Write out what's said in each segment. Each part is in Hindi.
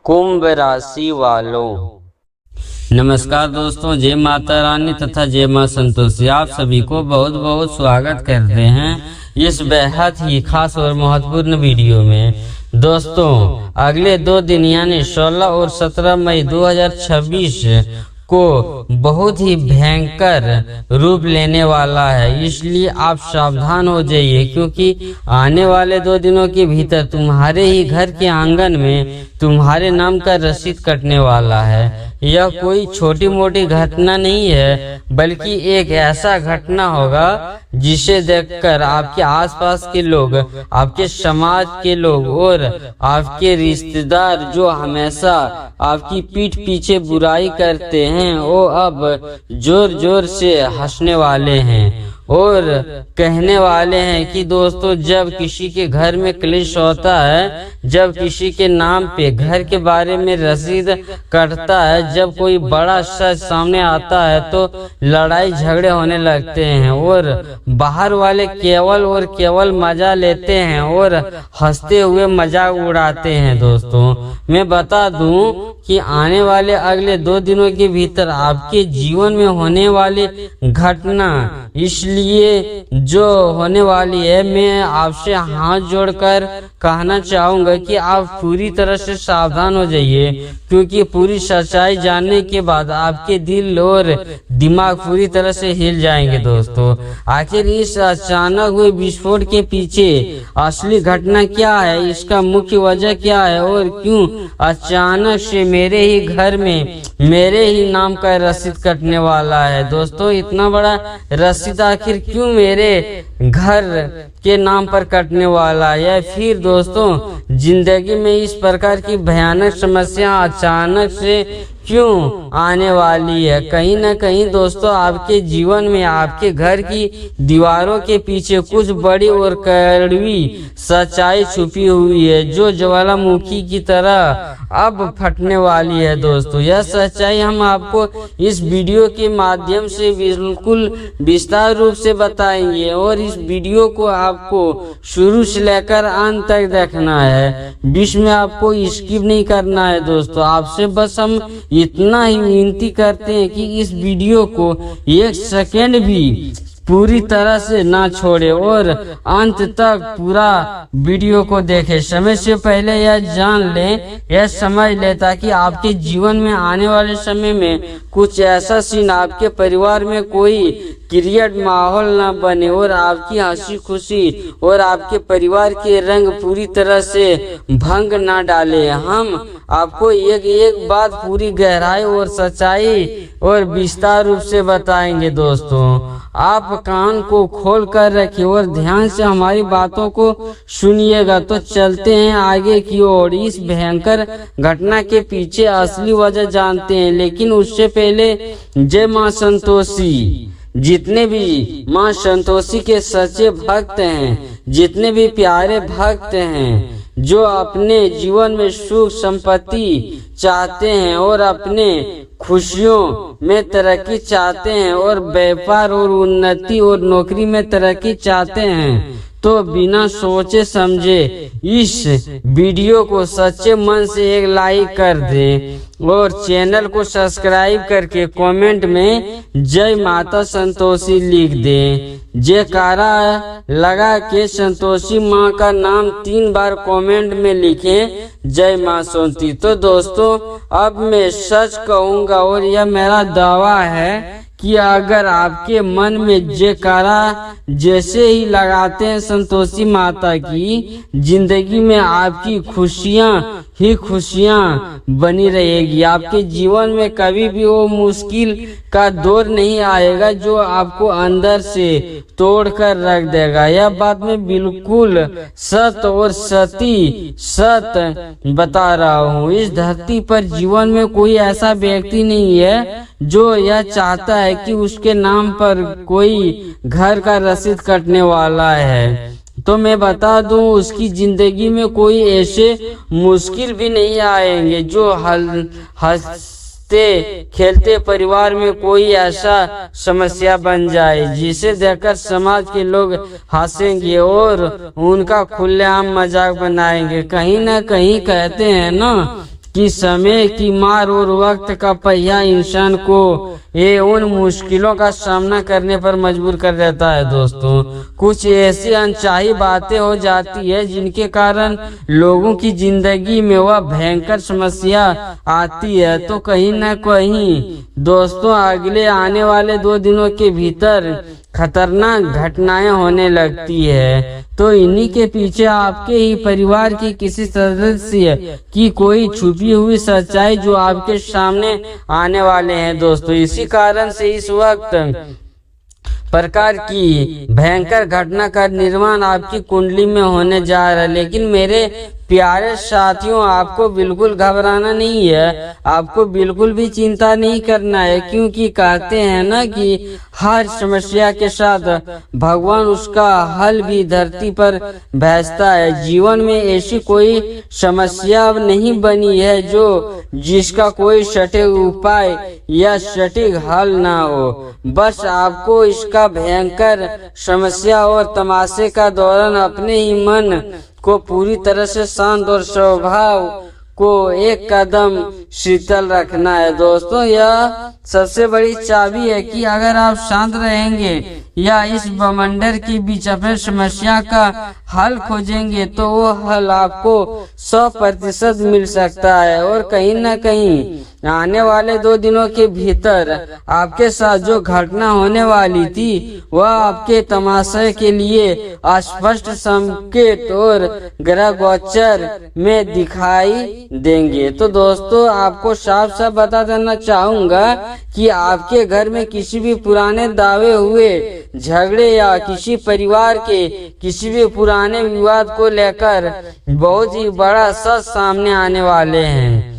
कुंभ राशि वालों, नमस्कार दोस्तों। जय माता रानी तथा जय मां संतोषी। आप सभी को बहुत बहुत स्वागत करते हैं इस बेहद ही खास और महत्वपूर्ण वीडियो में। दोस्तों, अगले 2 दिन यानी 16 और 17 मई 2026 को बहुत ही भयंकर रूप लेने वाला है, इसलिए आप सावधान हो जाइए, क्योंकि आने वाले 2 दिनों के भीतर तुम्हारे ही घर के आंगन में तुम्हारे नाम का रसीद कटने वाला है। यह कोई छोटी मोटी घटना नहीं है, बल्कि एक ऐसा घटना होगा जिसे देखकर आपके आसपास के लोग, आपके समाज के लोग और आपके रिश्तेदार जो हमेशा आपकी पीठ पीछे बुराई करते हैं, वो अब जोर जोर से हंसने वाले हैं और कहने वाले हैं कि दोस्तों, जब किसी के घर में क्लेश होता है, जब किसी के नाम पे घर के बारे में रसीद कटता है, जब कोई बड़ा सच सामने आता है, तो लड़ाई झगड़े होने लगते हैं और बाहर वाले केवल और केवल मजा लेते हैं और हंसते हुए मजाक उड़ाते हैं। दोस्तों, मैं बता दूं कि आने वाले अगले 2 दिनों के भीतर आपके जीवन में होने वाली घटना इसलिए जो होने वाली है, मैं आपसे हाथ जोड़कर कहना चाहूंगा कि आप पूरी तरह से सावधान हो जाइए, क्योंकि पूरी सच्चाई जानने के बाद आपके दिल और दिमाग पूरी तरह से हिल जाएंगे। दोस्तों, आखिर इस अचानक हुए विस्फोट के पीछे असली घटना क्या है, इसका मुख्य वजह क्या है और क्यों अचानक से मेरे ही घर में मेरे ही नाम का रसीद कटने वाला है। दोस्तों, इतना बड़ा रसीद आखिर क्यों मेरे घर के नाम पर कटने वाला है, या फिर दोस्तों जिंदगी में इस प्रकार की भयानक समस्या अचानक से क्यों आने वाली है। कहीं न कहीं दोस्तों, आपके जीवन में आपके घर की दीवारों के पीछे कुछ बड़ी और कड़वी सच्चाई छुपी हुई है, जो ज्वालामुखी की तरह अब फटने वाली है। दोस्तों, यह सच्चाई हम आपको इस वीडियो के माध्यम से बिल्कुल विस्तार रूप से बताएंगे और इस वीडियो को आपको शुरू से लेकर अंत तक देखना है, बीच में आपको स्किप नहीं करना है। दोस्तों, आपसे बस हम इतना ही विनती करते हैं कि इस वीडियो को 1 सेकेंड भी पूरी तरह से ना छोड़े और अंत तक पूरा वीडियो को देखें। समय से पहले यह जान लें, यह समझ लें, ताकि आपके जीवन में आने वाले समय में कुछ ऐसा सीन आपके परिवार में कोई क्रिएट माहौल ना बने और आपकी हंसी खुशी और आपके परिवार के रंग पूरी तरह से भंग ना डाले। हम आपको एक एक बात पूरी गहराई और सच्चाई और विस्तार रूप से बताएंगे। दोस्तों, आप कान को खोल कर रखिए और ध्यान से हमारी बातों को सुनिएगा। तो चलते हैं आगे की ओर, इस भयंकर घटना के पीछे असली वजह जानते हैं। लेकिन उससे पहले जय मां संतोषी। जितने भी मां संतोषी के सच्चे भक्त हैं, जितने भी प्यारे भक्त हैं, जो अपने जीवन में सुख संपत्ति चाहते हैं और अपने खुशियों में तरक्की चाहते हैं और व्यापार और उन्नति और नौकरी में तरक्की चाहते हैं, तो बिना सोचे समझे इस वीडियो को सच्चे मन से एक लाइक कर दें और चैनल को सब्सक्राइब करके कमेंट में जय माता संतोषी लिख दें। जयकारा लगा के संतोषी माँ का नाम 3 बार कमेंट में लिखें, जय माँ संतोषी। तो दोस्तों, अब मैं सच कहूँगा और यह मेरा दावा है कि अगर आपके मन में जयकारा जैसे ही लगाते हैं संतोषी माता की, जिंदगी में आपकी खुशियां ही खुशियां बनी रहेगी। आपके जीवन में कभी भी वो मुश्किल का दौर नहीं आएगा जो आपको अंदर से तोड़ कर रख देगा। यह बात मैं बिल्कुल सत और सत बता रहा हूँ। इस धरती पर जीवन में कोई ऐसा व्यक्ति नहीं है जो यह चाहता है कि उसके नाम पर कोई घर का रसीद कटने वाला है। तो मैं बता दूं, उसकी जिंदगी में कोई ऐसे मुश्किल भी नहीं आएंगे जो हंसते खेलते परिवार में कोई ऐसा समस्या बन जाए जिसे देखकर समाज के लोग हंसेंगे और उनका खुलेआम मजाक बनाएंगे। कहीं ना कहीं कहते हैं ना कि समय की मार और वक्त का पहिया इंसान को ये उन मुश्किलों का सामना करने पर मजबूर कर देता है। दोस्तों, कुछ ऐसी अनचाही बातें हो जाती है जिनके कारण लोगों की जिंदगी में वह भयंकर समस्या आती है। तो कहीं न कहीं दोस्तों अगले आने वाले 2 दिनों के भीतर खतरनाक घटनाएं होने लगती है। तो इन्हीं के पीछे आपके ही परिवार की किसी सदस्य की कोई छुपी हुई सच्चाई जो आपके सामने आने वाले हैं। दोस्तों, इसी कारण से इस वक्त प्रकार की भयंकर घटना का निर्माण आपकी कुंडली में होने जा रहा है। लेकिन मेरे प्यारे साथियों, आपको बिल्कुल घबराना नहीं है, आपको बिल्कुल भी चिंता नहीं करना है, क्योंकि कहते हैं ना कि हर समस्या के साथ भगवान उसका हल भी धरती पर भेजता है। जीवन में ऐसी कोई समस्या नहीं बनी है जो जिसका कोई सटीक उपाय या सटीक हल ना हो। बस आपको इसका भयंकर समस्या और तमाशे का दौरान अपने ही मन को पूरी तरह से शांत और स्वभाव को एक कदम शीतल रखना है। दोस्तों, यह सबसे बड़ी चाबी है कि अगर आप शांत रहेंगे या इस बवंडर के बीच अपने समस्या का हल खोजेंगे तो वो हल आपको 100% मिल सकता है। और कहीं न कहीं आने वाले 2 दिनों के भीतर आपके साथ जो घटना होने वाली थी वह आपके तमाशे के लिए स्पष्ट संकेत और ग्रह गोचर में दिखाई देंगे। तो दोस्तों, आपको साफ साफ बता देना चाहूंगा कि आपके घर में किसी भी पुराने दावे हुए झगड़े या किसी परिवार के किसी भी पुराने विवाद को लेकर बहुत ही बड़ा सच सामने आने वाले हैं।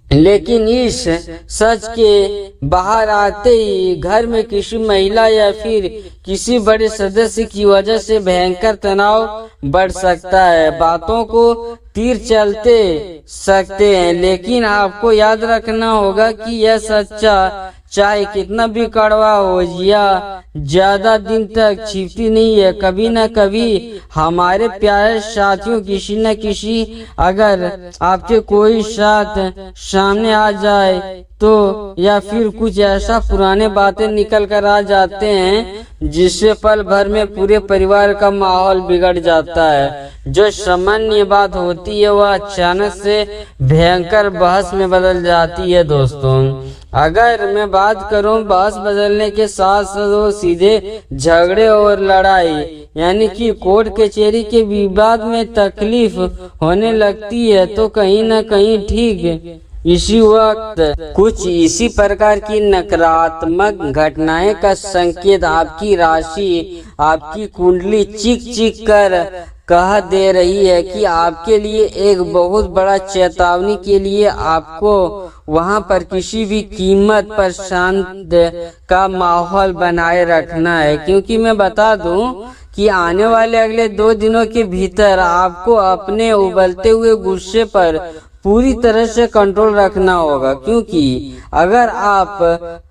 लेकिन इस सच के बाहर आते ही घर में किसी महिला या फिर किसी बड़े सदस्य की वजह से भयंकर तनाव बढ़ सकता है। बातों को तीर चलते सकते हैं, लेकिन आपको याद रखना होगा कि यह सच्चा चाहे कितना भी कड़वा हो या ज्यादा दिन तक छिपती नहीं है। कभी न कभी हमारे प्यारे साथियों किसी न किसी अगर आपके कोई साथ सामने आ जाए तो या फिर कुछ ऐसा पुराने बातें निकल कर आ जाते हैं जिससे पल भर में पूरे परिवार का माहौल बिगड़ जाता है। जो सामान्य बात होती है वह अचानक से भयंकर बहस में बदल जाती है। दोस्तों, अगर मैं बात करूं बहस बदलने के साथ साथ वो सीधे झगड़े और लड़ाई यानी कि कोर्ट कचहरी के विवाद में तकलीफ होने लगती है, तो कहीं न कहीं ठीक इसी वक्त कुछ इसी प्रकार की नकारात्मक घटनाएं का संकेत आपकी राशि आपकी कुंडली चीख चीख कर कह दे रही है कि आपके लिए एक बहुत बड़ा चेतावनी के लिए आपको वहां पर किसी भी कीमत पर शांत का माहौल बनाए रखना है। क्योंकि मैं बता दूं कि आने वाले अगले 2 दिनों के भीतर आपको अपने उबलते हुए गुस्से पर पूरी तरह से कंट्रोल रखना होगा, क्योंकि अगर आप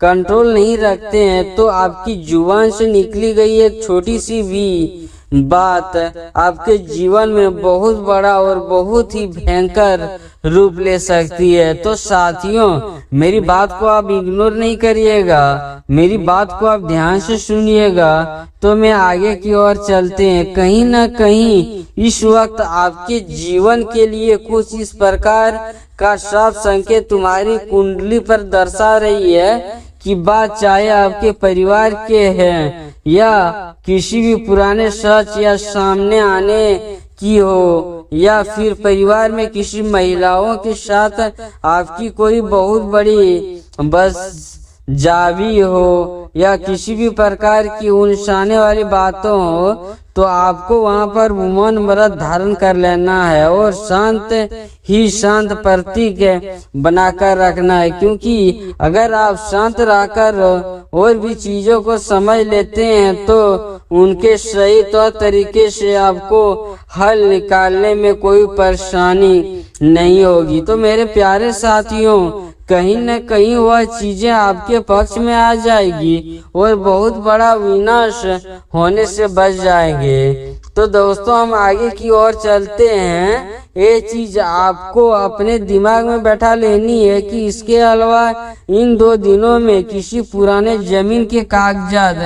कंट्रोल नहीं रखते हैं तो आपकी जुबान से निकली गई एक छोटी सी भी बात आपके जीवन में बहुत बड़ा और बहुत ही भयंकर रूप ले सकती है। तो साथियों, मेरी बात को आप इग्नोर नहीं करिएगा, मेरी बात को आप ध्यान से सुनिएगा। तो मैं आगे की ओर चलते हैं। कहीं न कहीं इस वक्त आपके जीवन के लिए कुछ इस प्रकार का साफ संकेत तुम्हारी कुंडली पर दर्शा रही है कि बात चाहे आपके परिवार के हैं या किसी भी पुराने सच या सामने आने की हो या फिर परिवार में किसी महिलाओं के साथ आपकी कोई बहुत बड़ी बस जावी हो या किसी भी प्रकार की उलझाने वाली बातों हो, तो आपको वहां पर मौन व्रत धारण कर लेना है और शांत प्रतीक बनाकर रखना है। क्योंकि अगर आप शांत रहकर और भी चीजों को समझ लेते हैं तो उनके सही तरीके से आपको हल निकालने में कोई परेशानी नहीं होगी। तो मेरे प्यारे साथियों, कहीं न कहीं वह चीजें आपके पक्ष में आ जाएगी और बहुत बड़ा विनाश होने से बच जाएंगे। तो दोस्तों हम आगे की ओर चलते हैं। ये चीज आपको अपने दिमाग में बैठा लेनी है कि इसके अलावा इन 2 दिनों में किसी पुराने जमीन के कागजात,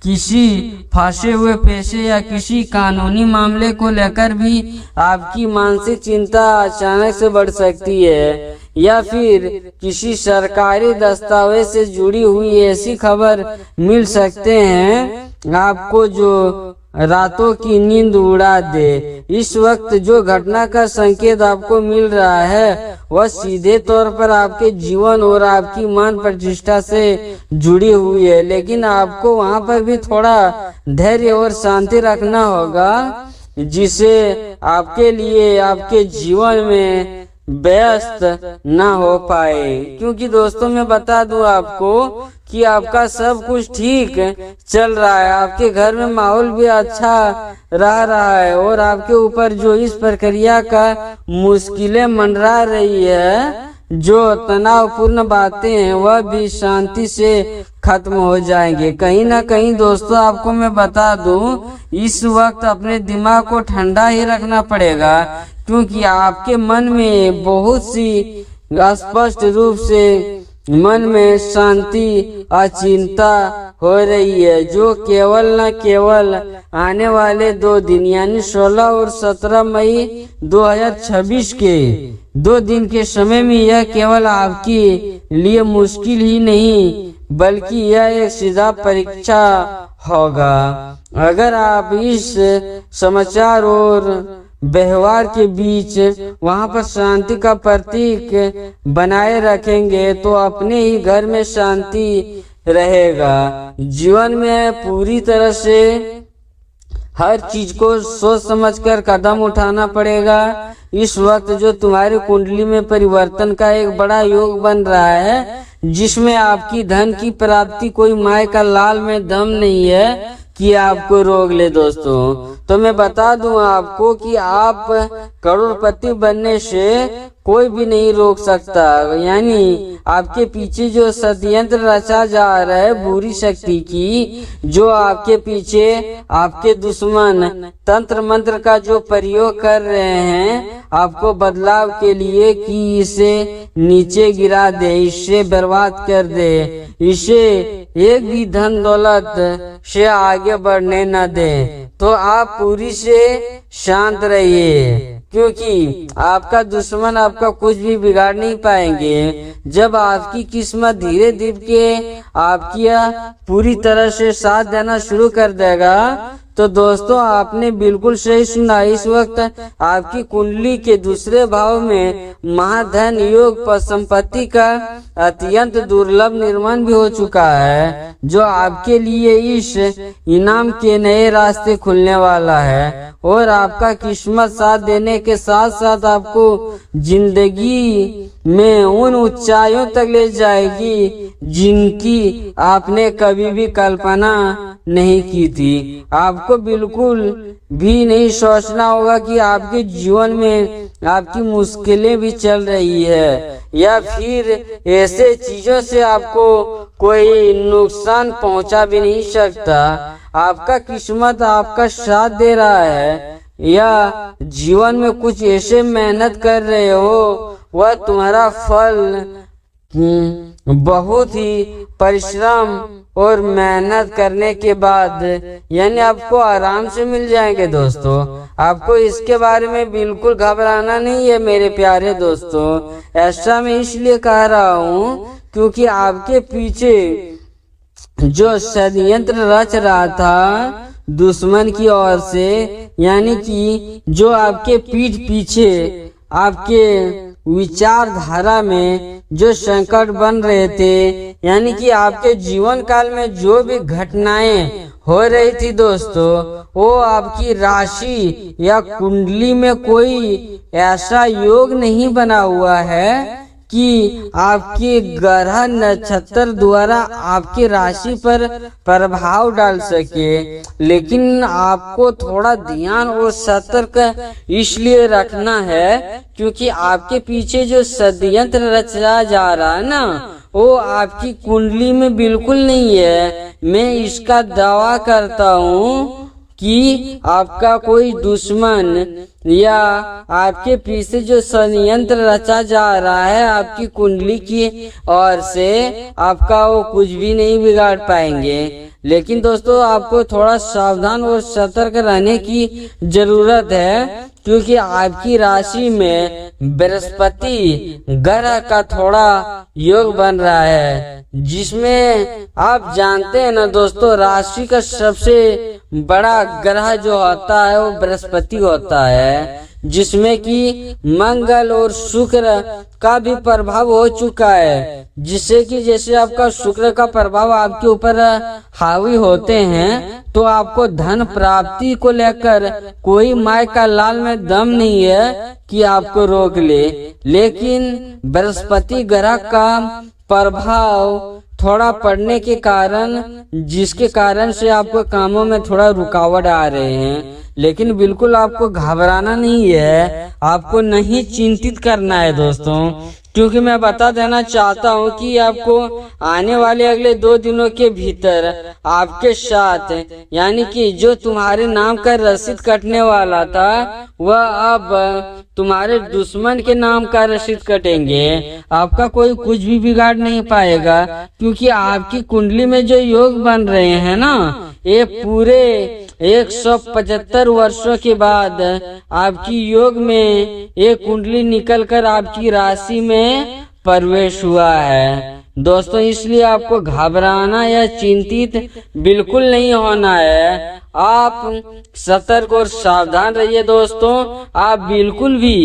किसी फंसे हुए पैसे या किसी कानूनी मामले को लेकर भी आपकी मानसिक चिंता अचानक से बढ़ सकती है, या फिर किसी सरकारी दस्तावेज से जुड़ी हुई ऐसी खबर मिल सकते हैं आपको जो रातों की नींद उड़ा दे। इस वक्त जो घटना का संकेत आपको मिल रहा है वह सीधे तौर पर आपके जीवन और आपकी मान प्रतिष्ठा से जुड़ी हुई है, लेकिन आपको वहां पर भी थोड़ा धैर्य और शांति रखना होगा, जिसे आपके लिए आपके जीवन में व्यस्त ना हो पाए। क्योंकि दोस्तों मैं बता दूं आपको कि आपका सब कुछ ठीक चल रहा है, आपके घर में माहौल भी अच्छा रहा है और आपके ऊपर जो इस प्रक्रिया का मुश्किलें मंडरा रही है, जो तनावपूर्ण बातें हैं, वह भी शांति से खत्म हो जाएंगे। कहीं ना कहीं दोस्तों आपको मैं बता दूं, इस वक्त अपने दिमाग को ठंडा ही रखना पड़ेगा, क्योंकि आपके मन में बहुत सी स्पष्ट रूप से मन में शांति अचिंता हो रही है, जो केवल न केवल आने वाले 2 दिन यानी 16 और 17 मई 2026 के 2 दिन के समय में यह केवल आपके लिए मुश्किल ही नहीं बल्कि यह एक सीधा परीक्षा होगा। अगर आप इस समाचार और व्यवहार के बीच वहां पर शांति का प्रतीक बनाए रखेंगे तो अपने ही घर में शांति रहेगा। जीवन में पूरी तरह से हर चीज को सोच समझकर कदम उठाना पड़ेगा। इस वक्त जो तुम्हारी कुंडली में परिवर्तन का एक बड़ा योग बन रहा है, जिसमें आपकी धन की प्राप्ति कोई माय का लाल में दम नहीं है कि आपको रोक ले। दोस्तों तो मैं बता दूं आपको कि आप करोड़पति बनने से कोई भी नहीं रोक सकता। यानी आपके पीछे जो षड्यंत्र रचा जा रहा है बुरी शक्ति की, जो आपके पीछे आपके दुश्मन तंत्र मंत्र का जो प्रयोग कर रहे हैं आपको बदलाव के लिए कि इसे नीचे गिरा दे, इससे बर्बाद कर दे, इसे एक भी धन दौलत से आगे बढ़ने न दे, तो आप पूरी से शांत रहिए, क्योंकि आपका दुश्मन आपका कुछ भी बिगाड़ नहीं पाएंगे। जब आपकी किस्मत धीरे धीरे के आपकी पूरी तरह से साथ देना शुरू कर देगा, तो दोस्तों आपने बिल्कुल सही सुना। इस वक्त आपकी कुंडली के दूसरे भाव में महाधन योग पर संपत्ति का अत्यंत दुर्लभ निर्माण भी हो चुका है, जो आपके लिए इस इनाम के नए रास्ते खुलने वाला है और आपका किस्मत साथ देने के साथ साथ आपको जिंदगी में उन ऊंचाइयों तक ले जाएगी जिनकी आपने कभी भी कल्पना नहीं की थी। आपको बिल्कुल भी नहीं सोचना होगा कि आपके जीवन में आपकी मुश्किलें भी चल रही है या फिर ऐसे चीजों से आपको कोई नुकसान पहुंचा भी नहीं सकता। आपका किस्मत आपका साथ दे रहा है या जीवन में कुछ ऐसे मेहनत कर रहे हो, वह तुम्हारा फल बहुत ही परिश्रम और मेहनत करने के बाद यानी आपको आराम से मिल जाएंगे। दोस्तों आपको इसके बारे में बिल्कुल घबराना नहीं है मेरे प्यारे दोस्तों। ऐसा मैं इसलिए कह रहा हूँ क्योंकि आपके पीछे जो षड्यंत्र रच रहा था दुश्मन की ओर से, यानी कि जो आपके पीठ पीछे आपके विचारधारा में जो संकट बन रहे थे, यानी कि आपके जीवन काल में जो भी घटनाएं हो रही थी दोस्तों, वो आपकी राशि या कुंडली में कोई ऐसा योग नहीं बना हुआ है कि आपके ग्रह नक्षत्र द्वारा आपकी राशि पर प्रभाव डाल सके। लेकिन आपको थोड़ा ध्यान और सतर्क इसलिए रखना है क्योंकि आपके पीछे जो षड्यंत्र रचा जा रहा है ना, वो आपकी कुंडली में बिल्कुल नहीं है। मैं इसका दावा करता हूँ कि आपका कोई दुश्मन या आपके पीछे जो षड्यंत्र रचा जा रहा है आपकी कुंडली की ओर से, आपका वो कुछ भी नहीं बिगाड़ पाएंगे। लेकिन दोस्तों आपको थोड़ा सावधान और सतर्क रहने की जरूरत है, क्योंकि आपकी राशि में बृहस्पति ग्रह का थोड़ा योग बन रहा है, जिसमें आप जानते हैं ना दोस्तों, राशि का सबसे बड़ा ग्रह जो होता है वो बृहस्पति होता है, जिसमें कि मंगल और शुक्र का भी प्रभाव हो चुका है, जिससे कि जैसे आपका शुक्र का प्रभाव आपके ऊपर हावी होते हैं तो आपको धन प्राप्ति को लेकर कोई माय का लाल में दम नहीं है कि आपको रोक ले। लेकिन बृहस्पति ग्रह का प्रभाव थोड़ा पड़ने के कारण, जिसके कारण से आपको कामों में थोड़ा रुकावट आ रहे हैं, लेकिन बिल्कुल आपको घबराना नहीं है, आपको नहीं चिंतित करना है दोस्तों, क्योंकि मैं बता देना चाहता हूं कि आपको आने वाले अगले 2 दिनों के भीतर आपके साथ, यानी कि जो तुम्हारे नाम का रसीद कटने वाला था वह अब तुम्हारे दुश्मन के नाम का रसीद कटेंगे। आपका कोई कुछ भी बिगाड़ नहीं पाएगा, क्योंकि आपकी कुंडली में जो योग बन रहे हैं ना, ये पूरे 175 वर्षों के बाद आपकी योग में एक कुंडली निकलकर आपकी राशि में प्रवेश हुआ है दोस्तों। इसलिए आपको घबराना या चिंतित बिल्कुल नहीं होना है। आप सतर्क और सावधान रहिए दोस्तों। आप बिल्कुल भी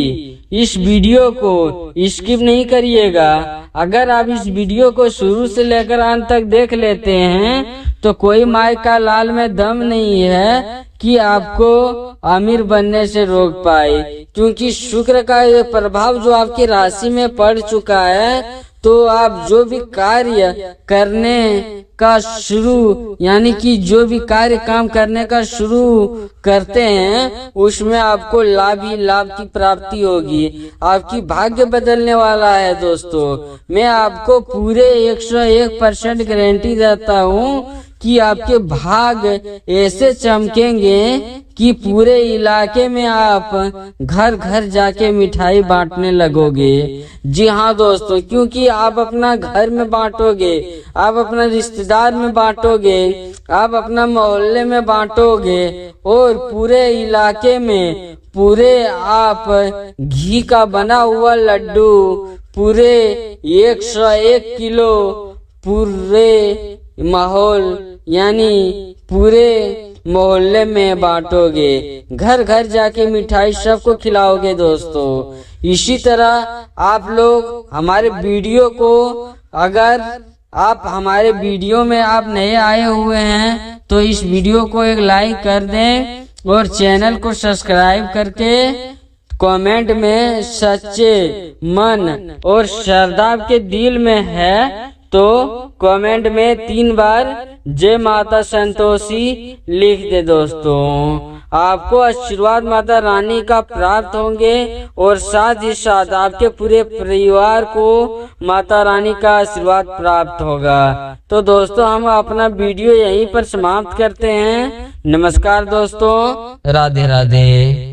इस वीडियो को स्किप नहीं करिएगा। अगर आप इस वीडियो को शुरू से लेकर अंत तक देख लेते हैं तो कोई माय का लाल में दम नहीं है कि आपको अमीर बनने से रोक पाए, क्योंकि शुक्र का ये प्रभाव जो आपकी राशि में पड़ चुका है, तो आप जो भी कार्य करने का शुरू, यानी कि जो भी कार्य काम करने का शुरू करते हैं उसमें आपको लाभ ही लाभ की प्राप्ति होगी। आपकी भाग्य बदलने वाला है दोस्तों। मैं आपको पूरे 101% गारंटी देता हूँ कि आपके भाग ऐसे चमकेंगे कि पूरे इलाके में आप घर घर जाके मिठाई बांटने लगोगे। जी हाँ दोस्तों, क्योंकि आप अपना घर में बांटोगे, आप अपना रिश्तेदार में बांटोगे, आप अपना मोहल्ले में बांटोगे और पूरे इलाके में पूरे आप घी का बना हुआ लड्डू पूरे 101 किलो पूरे माहौल यानी पूरे मोहल्ले में बांटोगे, घर घर जाके मिठाई सबको खिलाओगे दोस्तों। इसी तरह आप लोग हमारे वीडियो को, अगर आप हमारे वीडियो में आप नए आए हुए हैं तो इस वीडियो को एक लाइक कर दें और चैनल को सब्सक्राइब करके कमेंट में सच्चे मन और श्रद्धा के दिल में है तो कमेंट में 3 बार जय माता संतोषी लिख दे दोस्तों। आपको आशीर्वाद माता रानी का प्राप्त होंगे और साथ ही साथ आपके पूरे परिवार को माता रानी का आशीर्वाद प्राप्त होगा। तो दोस्तों हम अपना वीडियो यहीं पर समाप्त करते हैं। नमस्कार दोस्तों, राधे राधे।